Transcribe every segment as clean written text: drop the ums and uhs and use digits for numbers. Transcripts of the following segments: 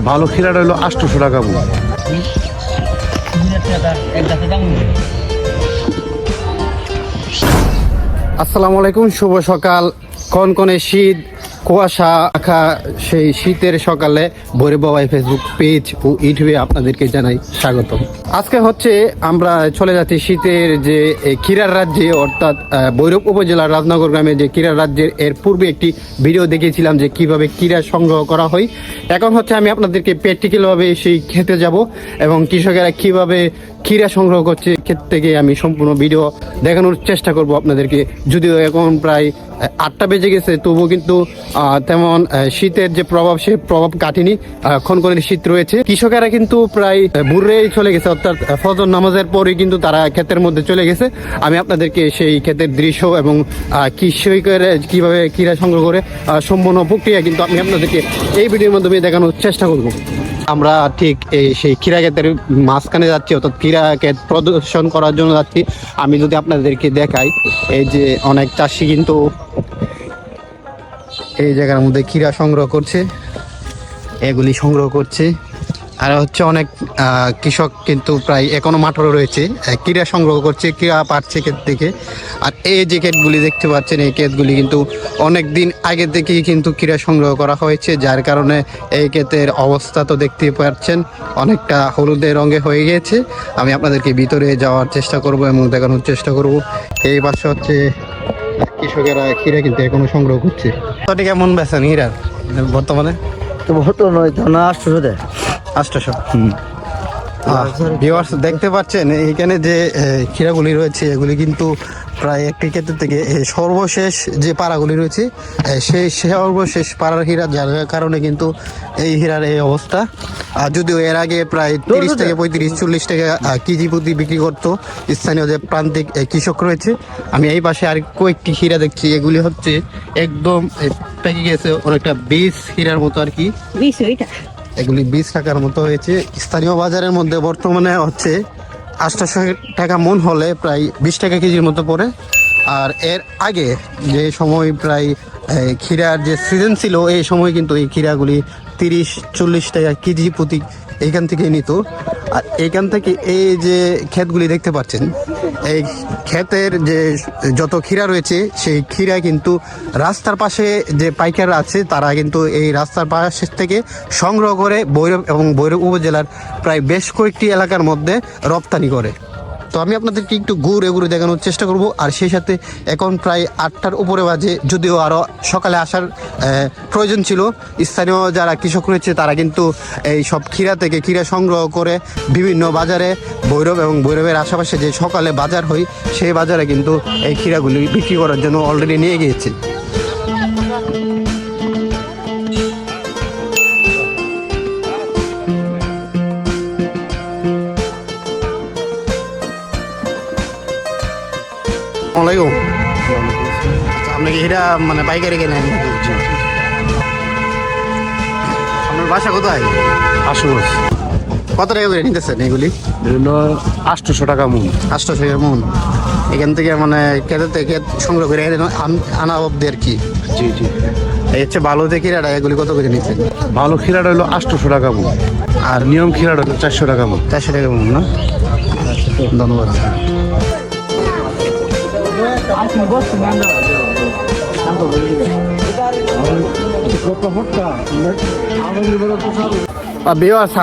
ভালো ক্ষীরাটা হলো 800 টাকা মন। আসসালামু আলাইকুম, শুভ সকাল। কনকনে শীত, কুয়াশা আঁকা সেই শীতের সকালে ভৈরব বাবাই ফেসবুক পেজ ও ইউটিউবে আপনাদেরকে জানাই স্বাগত। আজকে হচ্ছে আমরা চলে যাচ্ছি শীতের যে ক্ষীরার রাজ্যে, অর্থাৎ ভৈরব উপজেলার রাজনগর গ্রামে যে ক্ষীরার রাজ্যের এর পূর্বে একটি ভিডিও দেখিয়েছিলাম যে কিভাবে ক্ষীরা সংগ্রহ করা হয়। এখন হচ্ছে আমি আপনাদেরকে প্র্যাকটিক্যালভাবে সেই খেতে যাব এবং কৃষকেরা কিভাবে ক্ষীরা সংগ্রহ করছে ক্ষেত থেকে আমি সম্পূর্ণ ভিডিও দেখানোর চেষ্টা করব আপনাদেরকে। যদিও এখন প্রায় 8টা বেজে গেছে, তবুও কিন্তু তেমন শীতের যে প্রভাব সে প্রভাব কাটেনি, খনখনের শীত রয়েছে। কৃষকেরা কিন্তু প্রায় ভোরেই চলে গেছে, অর্থাৎ ফজর নামাজের পরে কিন্তু তারা ক্ষেতের মধ্যে চলে গেছে। আমি আপনাদেরকে সেই ক্ষেতের দৃশ্য এবং কৃষকের কিভাবে ক্ষীরা সংগ্রহ করে সম্পূর্ণ প্রক্রিয়া কিন্তু আমি আপনাদেরকে এই ভিডিওর মাধ্যমে দেখানোর চেষ্টা করব। আমরা ঠিক সেই ক্ষীরা ক্ষেতের মাঝখানে যাচ্ছি, অর্থাৎ ক্ষীরা ক্ষেত প্রদর্শন করার জন্য যাচ্ছি। আমি যদি আপনাদেরকে দেখাই, এই যে অনেক চাষি কিন্তু এই জায়গার মধ্যে ক্ষীরা সংগ্রহ করছে, এগুলি সংগ্রহ করছে। আর হচ্ছে অনেক কৃষক কিন্তু প্রায় এখনো মাঠে রয়েছে, ক্ষীরা সংগ্রহ করছে, ক্ষীরা পাচ্ছে ক্ষেত থেকে। আর এই যে ক্ষেতগুলি দেখতে পাচ্ছেন, এই ক্ষেতগুলি কিন্তু অনেক দিন আগে থেকেই কিন্তু ক্ষীরা সংগ্রহ করা হয়েছে, যার কারণে এই ক্ষেতের অবস্থা তো দেখতে পাচ্ছেন অনেকটা হলুদের রঙে হয়ে গিয়েছে। আমি আপনাদেরকে ভিতরে যাওয়ার চেষ্টা করব এবং দেখানোর চেষ্টা করব। এই পাশে হচ্ছে কৃষকেরা ক্ষীরা কিন্তু এখনো সংগ্রহ করছে। তো কেমন বেছেন ক্ষীরা বর্তমানে? তো হতো নয় তো না, 800 দেয়। 800। ভিউয়ার্স দেখতে পাচ্ছেন এখানে যে ক্ষীরাগুলি রয়েছে, এগুলি কিন্তু প্রায় একটি ক্ষেত্র থেকে সর্বশেষ যে পাড়াগুলি রয়েছে সেই সর্বশেষ পাড়ার হীরা, যার কারণে কিন্তু এই হীরার এই অবস্থা। আর যদিও এর আগে প্রায় 30 থেকে 35-40 টাকা কেজি প্রতি বিক্রি করতো স্থানীয় যে প্রান্তিক কৃষক রয়েছে। আমি এই পাশে আর কয়েকটি হীরা দেখছি, এগুলি হচ্ছে একদম পেকে গেছে, অনেকটা বীজ হীরার মতো আর কি। এগুলি 20 টাকার মতো হয়েছে। স্থানীয় বাজারের মধ্যে বর্তমানে হচ্ছে 800 টাকা মন হলে প্রায় 20 টাকা কেজির মতো পড়ে। আর এর আগে যে সময় প্রায় ক্ষীরার যে সিজন ছিল, এই সময় কিন্তু এই ক্ষীরাগুলি 30-40 টাকা কেজি প্রতি এইখান থেকে নিত। আর এইখান থেকে এই যে ক্ষেতগুলি দেখতে পাচ্ছেন, এই ক্ষেতের যে যত ক্ষীরা রয়েছে সেই ক্ষীরা কিন্তু রাস্তার পাশে যে পাইকাররা আছে তারা কিন্তু এই রাস্তার পাশে থেকে সংগ্রহ করে ভৈরব এবং ভৈরব উপজেলার প্রায় বেশ কয়েকটি এলাকার মধ্যে রপ্তানি করে। তো আমি আপনাদেরকে একটু ঘুরে দেখানোর চেষ্টা করব। আর সেই সাথে এখন প্রায় 8টার উপরে বাজে, যদিও আরও সকালে আসার প্রয়োজন ছিল। স্থানীয় যারা কৃষক রয়েছে তারা কিন্তু এই সব ক্ষীরা থেকে ক্ষীরা সংগ্রহ করে বিভিন্ন বাজারে, ভৈরব এবং ভৈরবের আশেপাশে যে সকালে বাজার হয় সেই বাজারে কিন্তু এই ক্ষীরাগুলি বিক্রি করার জন্য অলরেডি নিয়ে গিয়েছে। আপনি কি হীরা মানে পাইকারি কেনেন? আপনার বাসা কোথায়? আশুগঞ্জ। কত টাকা করে নিতেছেন এগুলি? 800 টাকা মন। 800 টাকা মন। এখান থেকে মানে ক্ষেত থেকে সংগ্রহ করে আনা অব্দি আর কি। জি জি। এই হচ্ছে ভালো যে ক্ষীরাটা, এগুলি কত করে নিচ্ছেন? ভালো ক্ষীরাটা হলো 800 টাকা মন, আর নিয়ম ক্ষীরাটা হলো 400 টাকা মন। 400 টাকা মন না? ধন্যবাদ।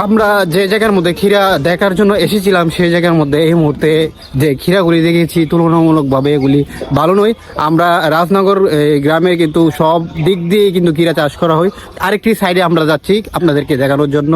আমরা যে জায়গার মধ্যে ক্ষীরা দেখার জন্য এসেছিলাম সেই জায়গার মধ্যে এই মুহূর্তে যে ক্ষীরাগুলি দেখেছি তুলনামূলকভাবে এগুলি ভালো নয়। আমরা রাজনগর গ্রামে কিন্তু সব দিক দিয়ে কিন্তু ক্ষীরা চাষ করা হয়। আরেকটি সাইডে আমরা যাচ্ছি আপনাদেরকে দেখানোর জন্য।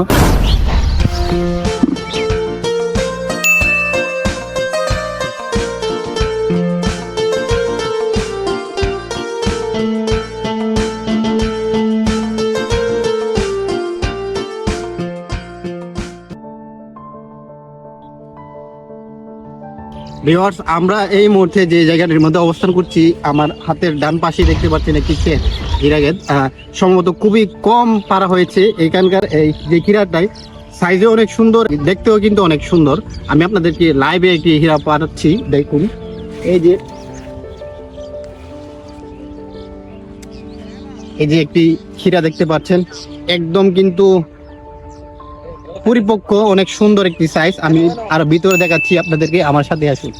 ভিউয়ার্স, আমরা এই মুহূর্তে যে জায়গাটির মধ্যে অবস্থান করছি, আমার হাতের ডান পাশে দেখতে পাচ্ছেন একটি ক্ষেত, হীরা ক্ষেত। সম্ভবত খুবই কম পারা হয়েছে এখানকার এই যে ক্ষীরাটাই। সাইজে অনেক সুন্দর, দেখতেও কিন্তু অনেক সুন্দর। আমি আপনাদেরকে লাইভে একটি হীরা পাঠাচ্ছি, দেখুন। এই যে এই যে একটি ক্ষীরা দেখতে পাচ্ছেন, একদম কিন্তু পরিপক্ক, অনেক সুন্দর একটি সাইজ। আমি আর ভিতরে দেখাচ্ছি আপনাদেরকে, আমার সাথে আসুন।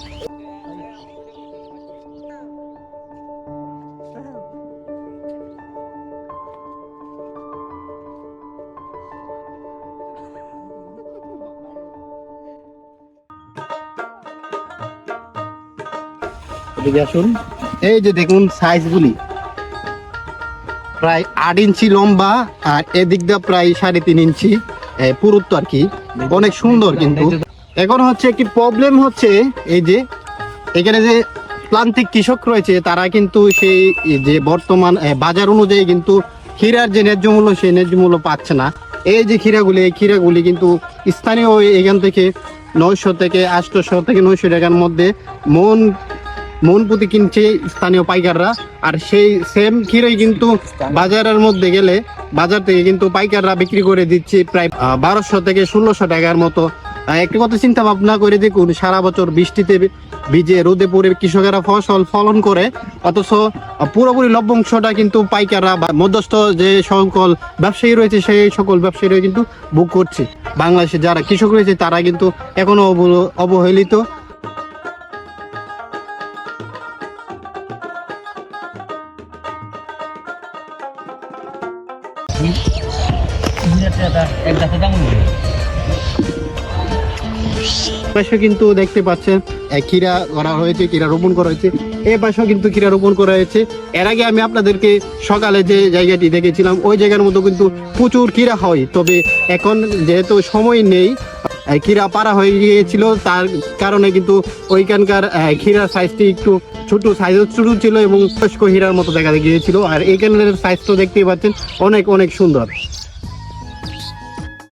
এদিকে আসুন, এই যে দেখুন সাইজগুলি প্রায় 8 ইঞ্চি লম্বা, আর এদিক দিয়ে প্রায় 3.5 ইঞ্চি পুরুত্ব আর কি, অনেক সুন্দর। কিন্তু এখন হচ্ছে একটি প্রবলেম হচ্ছে, এই যে এখানে যে প্রান্তিক কৃষক রয়েছে তারা কিন্তু সেই যে বর্তমান বাজার অনুযায়ী কিন্তু ক্ষীরার যে ন্যায্য মূল্য সেই ন্যায্য মূল্য পাচ্ছে না। এই যে ক্ষীরাগুলি, এই ক্ষীরাগুলি কিন্তু স্থানীয় এখান থেকে 900 থেকে 800 থেকে 900 টাকার মধ্যে মন প্রতি কিনছে স্থানীয় পাইকাররা। আর সেই সেম ক্ষীরাই কিন্তু বাজারের মধ্যে গেলে বাজার থেকে কিন্তু পাইকাররা বিক্রি করে দিচ্ছে প্রায় 1200 থেকে 1600 টাকার মতো। একটি কথা চিন্তা ভাবনা করে দেখুন, সারা বছর বৃষ্টিতে ভিজে রোদে পড়ে কৃষকেরা ফসল ফলন করে, অথচ পুরোপুরি লভ্যাংশটা কিন্তু পাইকাররা বা মধ্যস্থ যে সকল ব্যবসায়ী রয়েছে সেই সকল ব্যবসায়ীরা কিন্তু বুক করছে। বাংলাদেশে যারা কৃষক রয়েছে তারা কিন্তু এখনো অবহেলিত। পাশে কিন্তু দেখতে পাচ্ছেন ক্ষীরা করা হয়েছে, ক্ষীরা রোপণ করা হয়েছে। এই পাশেও কিন্তু ক্ষীরা রোপণ করা হয়েছে। এর আগে আমি আপনাদেরকে সকালে যে জায়গাটি দেখেছিলাম ওই জায়গার মতো কিন্তু প্রচুর ক্ষীরা হয়, তবে এখন যেহেতু সময় নেই, ক্ষীরা পারা হয়ে গিয়েছিল, তার কারণে কিন্তু ওইখানকার ক্ষীরার সাইজটি একটু ছোট ছিল এবং বয়স্ক হীরার মতো দেখা গিয়েছিল। আর এইখানের সাইজটা দেখতেই পাচ্ছেন অনেক অনেক সুন্দর।